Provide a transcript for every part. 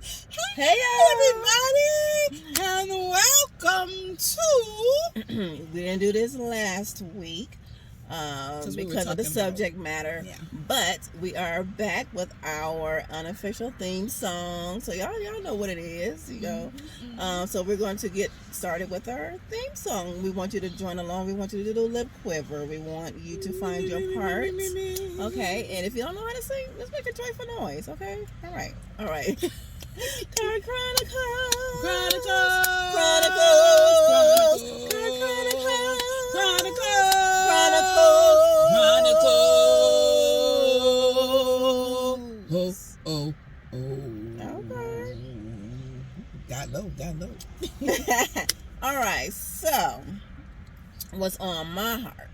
Hey everybody, and welcome to. we didn't do this last week We because of the subject about, matter, yeah. but we are back with our unofficial theme song. So y'all know what it is, you know. So we're going to get started with our theme song. We want you to join along. We want you to do the lip quiver. We want you to find your parts. Okay, and if you don't know how to sing, let's make a joyful noise. Okay, all right. Car Chronicles. Oh. Okay. Got low. All right. So, what's on my heart?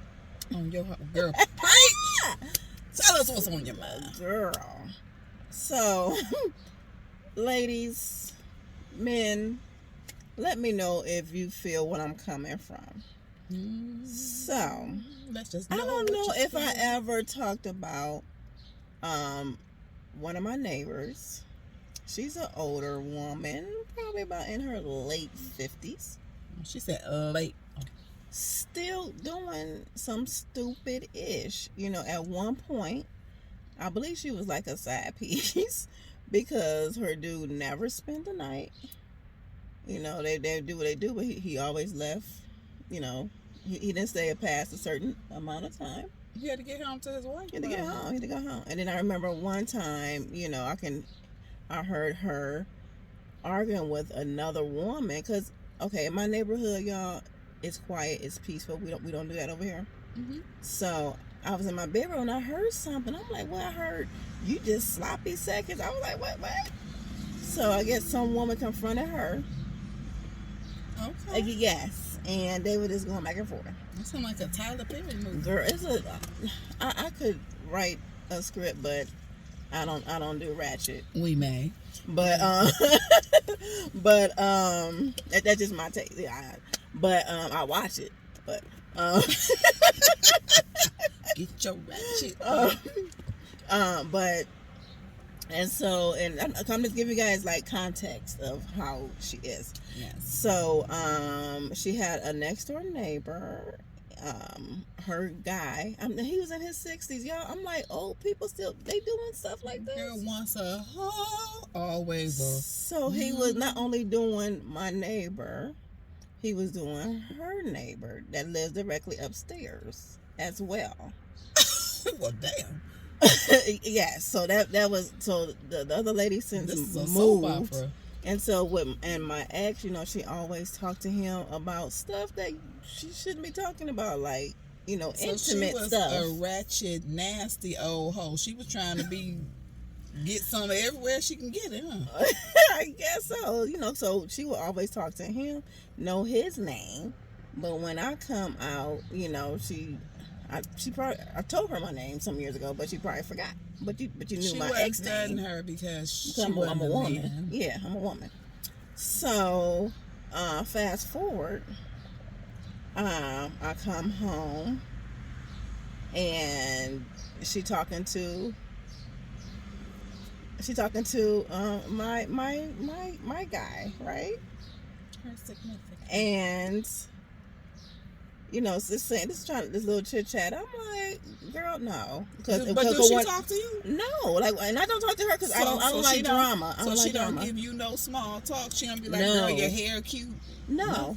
On your heart, girl. Preach. Tell us what's on your mind, girl. So, ladies, men, let me know if you feel what I'm coming from. So, let's just I don't know if I ever talked about one of my neighbors. She's an older woman, probably about in her late 50s. She said late. Still doing some stupid-ish. You know, at one point, I believe she was like a side piece because her dude never spent the night. You know, they do what they do, but he always left. You know, he didn't stay past a certain amount of time. He had to get home to his wife. He had to go home. And then I remember one time, you know, I heard her arguing with another woman because, okay, in my neighborhood, y'all, it's quiet, it's peaceful. We don't do that over here. So I was in my bedroom and I heard something. I'm like, well, I heard you just sloppy seconds. I was like, what? So I guess some woman confronted her. Okay. Yes, and they were just going back and forth. That sounds like a Tyler Perry movie. Girl, I could write a script, but I don't do ratchet. We may, but that's just my take. Yeah, but I watch it. But get your ratchet. But and I'm just giving you guys like context of how she is. Yes. So she had a next door neighbor. Her guy, he was in his 60s, y'all. I'm like, old people still they doing stuff like this. Girl wants a hoe, always a. So he was not only doing my neighbor, he was doing her neighbor that lives directly upstairs as well. Well, damn. Yes, so that was the other lady since moved. And so and my ex, you know, she always talked to him about stuff that she shouldn't be talking about, like, you know, intimate stuff. So she was a ratchet, nasty old hoe. She was trying to get some everywhere she can get it, huh? I guess so. You know, so she would always talk to him, know his name, but when I come out, you know, I told her my name some years ago, but she probably forgot. But you knew my ex name. She wasn't her because I'm a woman. Man. Yeah, I'm a woman. So, fast forward, I come home, and she talking to my guy, right? Her significant. And you know, this little chit chat. I'm like, girl, no. But does she talk to you? No, like, and I don't talk to her because I don't like drama. So she don't give you no small talk. She don't be like, girl, your hair cute. No.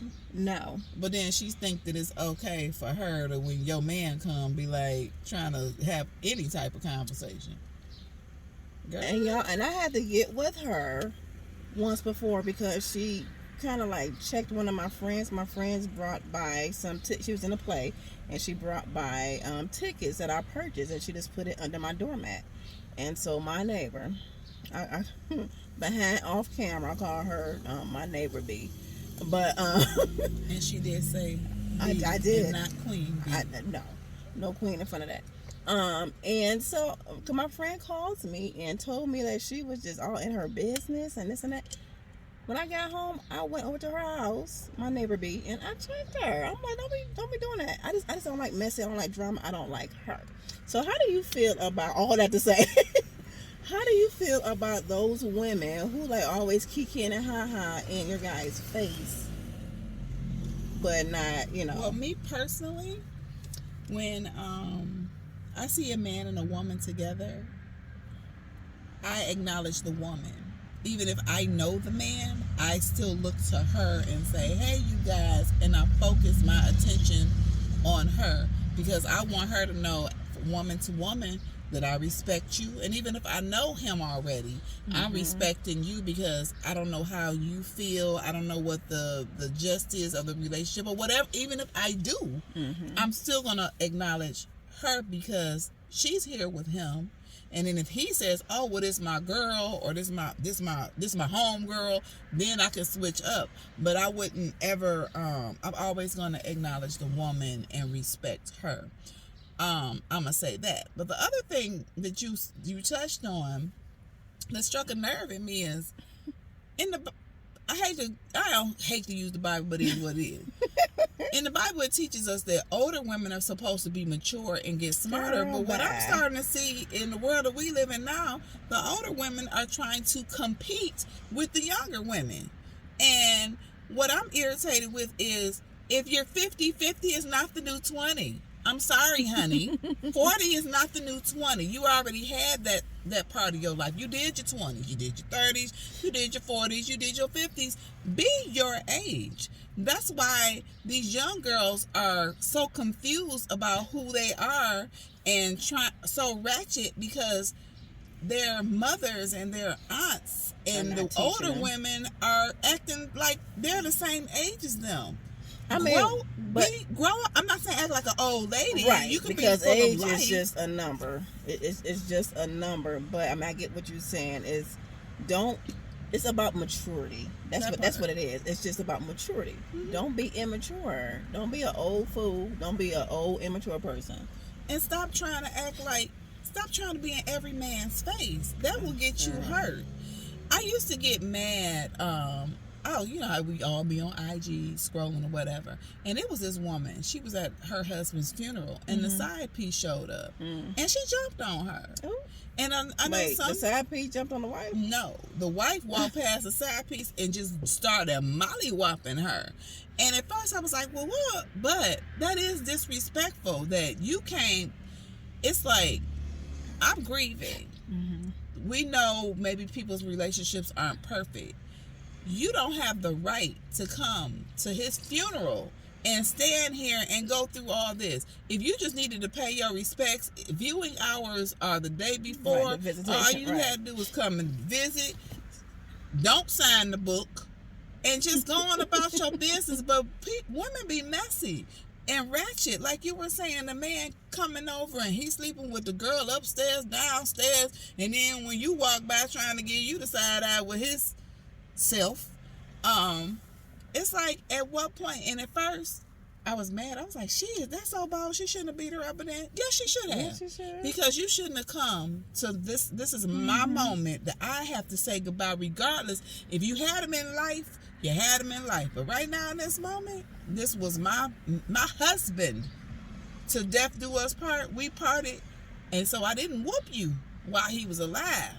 But then she think that it's okay for her to, when your man come, be like trying to have any type of conversation. Girl. And I had to get with her once before because she kind of like checked one of my friends. My friends brought by she was in a play, and she brought by tickets that I purchased, and she just put it under my doormat. And so my neighbor, I behind off camera, I call her my neighbor B. But and she did say I did, not queen B. No queen in front of that. And so my friend calls me and told me that she was just all in her business and this and that. When I got home, I went over to her house, my neighbor B, and I checked her. I'm like, don't be doing that. I just don't like messy. I don't like drama. I don't like her. So how do you feel about all that to say? How do you feel about those women who like always kicking and ha in your guy's face, but not, Well, me personally, when I see a man and a woman together, I acknowledge the woman. Even if I know the man, I still look to her and say, hey, you guys, and I focus my attention on her because I want her to know, woman to woman, that I respect you. And even if I know him already, I'm respecting you because I don't know how you feel. I don't know what the gist is of the relationship or whatever. Even if I do, I'm still going to acknowledge her because she's here with him. And then if he says, "Oh, well, this my girl," or this my home girl, then I can switch up. But I wouldn't ever. I'm always going to acknowledge the woman and respect her. I'm gonna say that. But the other thing that you touched on that struck a nerve in me is in the. I don't hate to use the Bible, but it is what it is. In the Bible, it teaches us that older women are supposed to be mature and get smarter. But what I'm starting to see in the world that we live in now, the older women are trying to compete with the younger women. And what I'm irritated with is if you're 50, 50 is not the new 20. I'm sorry, honey. 40 is not the new 20. You already had that part of your life. You did your 20s, you did your 30s, you did your 40s, you did your 50s. Be your age. That's why these young girls are so confused about who they are and so ratchet because their mothers and their aunts and the older women are acting like they're the same age as them. I mean, grow up. I'm not saying act like an old lady, right? You can because be age is just a number. It's just a number. But I mean, I get what you're saying. It's about maturity. That's what it is. It's just about maturity. Don't be immature. Don't be an old fool. Don't be an old immature person. And stop trying to be in every man's face. That will get you hurt. I used to get mad. You know how we all be on IG scrolling or whatever. And it was this woman. She was at her husband's funeral, and the side piece showed up, and she jumped on her. Ooh. And I know the side piece jumped on the wife? No, the wife walked past the side piece and just started molly-whopping her. And at first I was like, well, what? But that is disrespectful that you can't. It's like, I'm grieving. We know maybe people's relationships aren't perfect. You don't have the right to come to his funeral and stand here and go through all this. If you just needed to pay your respects, viewing hours are the day before. All you had to do was come and visit. Don't sign the book and just go on about your business. But women be messy and ratchet. Like you were saying, the man coming over and he's sleeping with the girl upstairs, downstairs. And then when you walk by trying to give you the side eye with his self, it's like, at what point? And at first I was mad. I was like, shit, that's so bold. She shouldn't have beat her up. And then yes, she should have. Yes, she should. Because you shouldn't have come to this is my moment that I have to say goodbye. Regardless, if you had him in life, you had him in life. But right now in this moment, this was my husband. To death do us part. We parted. And so I didn't whoop you while he was alive.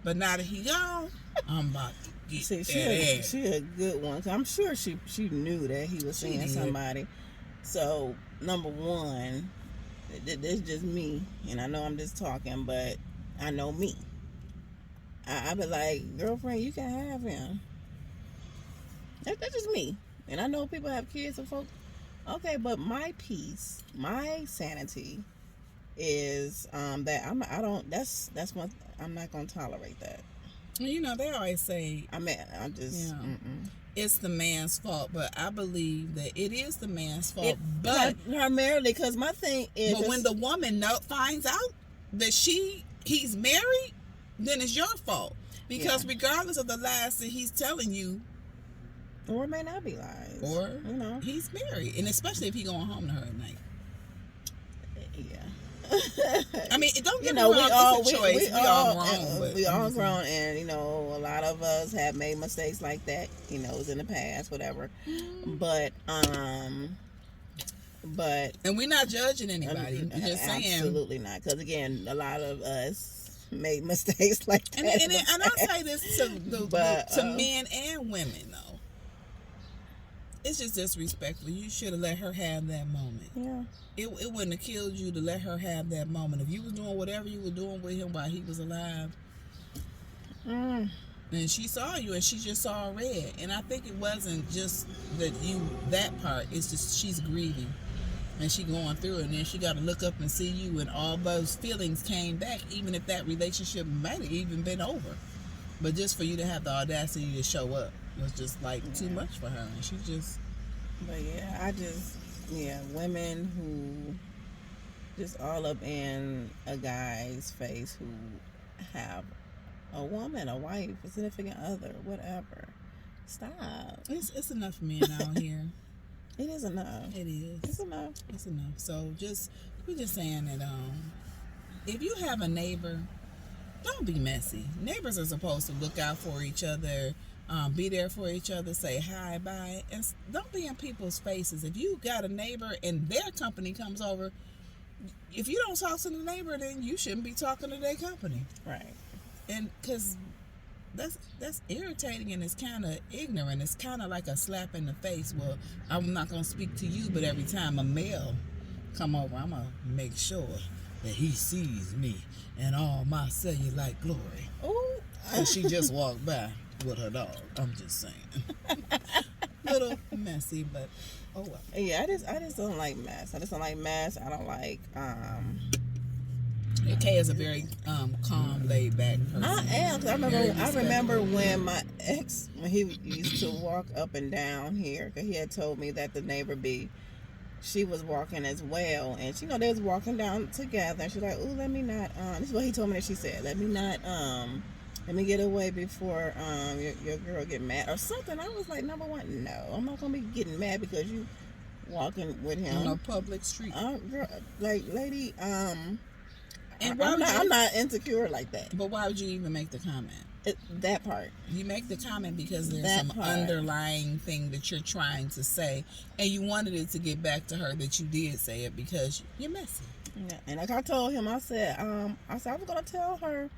But now that he gone, I'm about to see, she a good one. I'm sure she knew that he was seeing somebody. So, number one, this is just me, and I know I'm just talking, but I know me. I be like, girlfriend, you can have him. That's just me. And I know people have kids and folks. Okay, but my peace, my sanity is that that's one, I'm not gonna tolerate that. You know, they always say, it's the man's fault, but I believe that it is the man's fault. But primarily, because my thing is, but when the woman finds out that he's married, then it's your fault. Because regardless of the lies that he's telling you, or it may not be lies, or he's married, and especially if he's going home to her at night. I mean, don't get me wrong, it's a choice. We all grown, and a lot of us have made mistakes like that. It was in the past, whatever. But and we're not judging anybody. We're just saying, absolutely not. Because again, a lot of us made mistakes like that. And I say this to But, men and women though. It's just disrespectful. You should have let her have that moment. Yeah. It wouldn't have killed you to let her have that moment. If you was doing whatever you were doing with him while he was alive, and she saw you and she just saw red. And I think it wasn't just that part. It's just she's grieving and she going through it, and then she got to look up and see you, and all those feelings came back, even if that relationship might have even been over. But just for you to have the audacity to show up was just like too much for her, and she just. But women who just all up in a guy's face who have a woman, a wife, a significant other, whatever. Stop. It's enough men out here. It is enough. It is. It's enough. It's enough. So we're just saying that if you have a neighbor, don't be messy. Neighbors are supposed to look out for each other, be there for each other, say hi, bye, and don't be in people's faces. If you got a neighbor and their company comes over, if you don't talk to the neighbor, then you shouldn't be talking to their company. Right. And because that's irritating, and it's kind of ignorant. It's kind of like a slap in the face. Well, I'm not going to speak to you, but every time a male come over, I'm going to make sure that he sees me and all my cellulite glory. Oh, And she just walked by with her dog. I'm just saying. Little messy, but oh well. Yeah, I just don't like mess. I just don't like mess. I don't like Kay is a very calm, laid back person. I am. 'Cause I remember when my ex, when he used to walk up and down here, 'cause he had told me that the neighbor she was walking as well, and they was walking down together, and she's like, "Ooh, let me not." This is what he told me that she said, "Let me not. Let me get away before your girl get mad or something." I was like, number one, no, I'm not gonna be getting mad because you walking with him on a public street. Girl, like, lady, And I'm not insecure like that. But why would you even make the comment? That part. You make the comment because there's That some part. underlying thing that you're trying to say, and you wanted it to get back to her that you did say it because you're messy. Yeah, and like I told him, I said I was gonna tell her,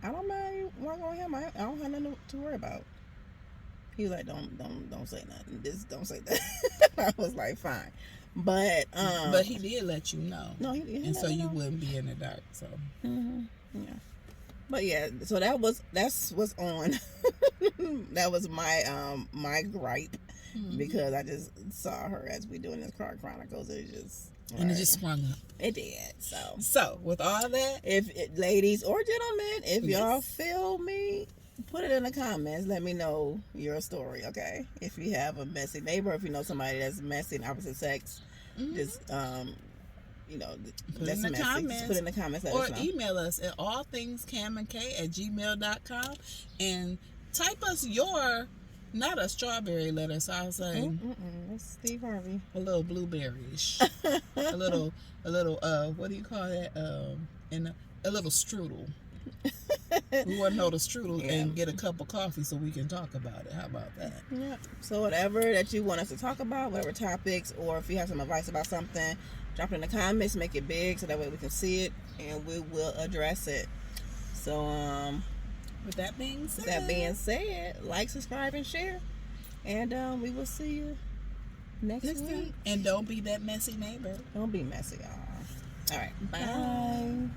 I don't mind you walking with him. I don't have nothing to worry about. He was like, don't say nothing. Just don't say that. I was like, fine. But he did let you know. No, he and so you wouldn't be in the dark. So yeah. But yeah, so that's what's on. That was my gripe, because I just saw her as we doing this Car Chronicles. It just sprung up. It did. So with all that, ladies or gentlemen, if y'all feel me, put it in the comments. Let me know your story, okay? If you have a messy neighbor, if you know somebody that's messy in opposite sex, just put it in the comments. Just put it in the comments. Let or us know. Email us at allthingscamandk@gmail.com and type us your, not a strawberry letter, so I'll say It's Steve Harvey. a little blueberry-ish. a little what do you call that? A little strudel. We want to know the strudel and get a cup of coffee so we can talk about it. How about that? Yeah. So whatever that you want us to talk about, whatever topics, or if you have some advice about something, drop it in the comments, make it big so that way we can see it and we will address it. So with that being said, like, subscribe, and share, and we will see you next week. And don't be that messy neighbor. Don't be messy, y'all. All right. Bye.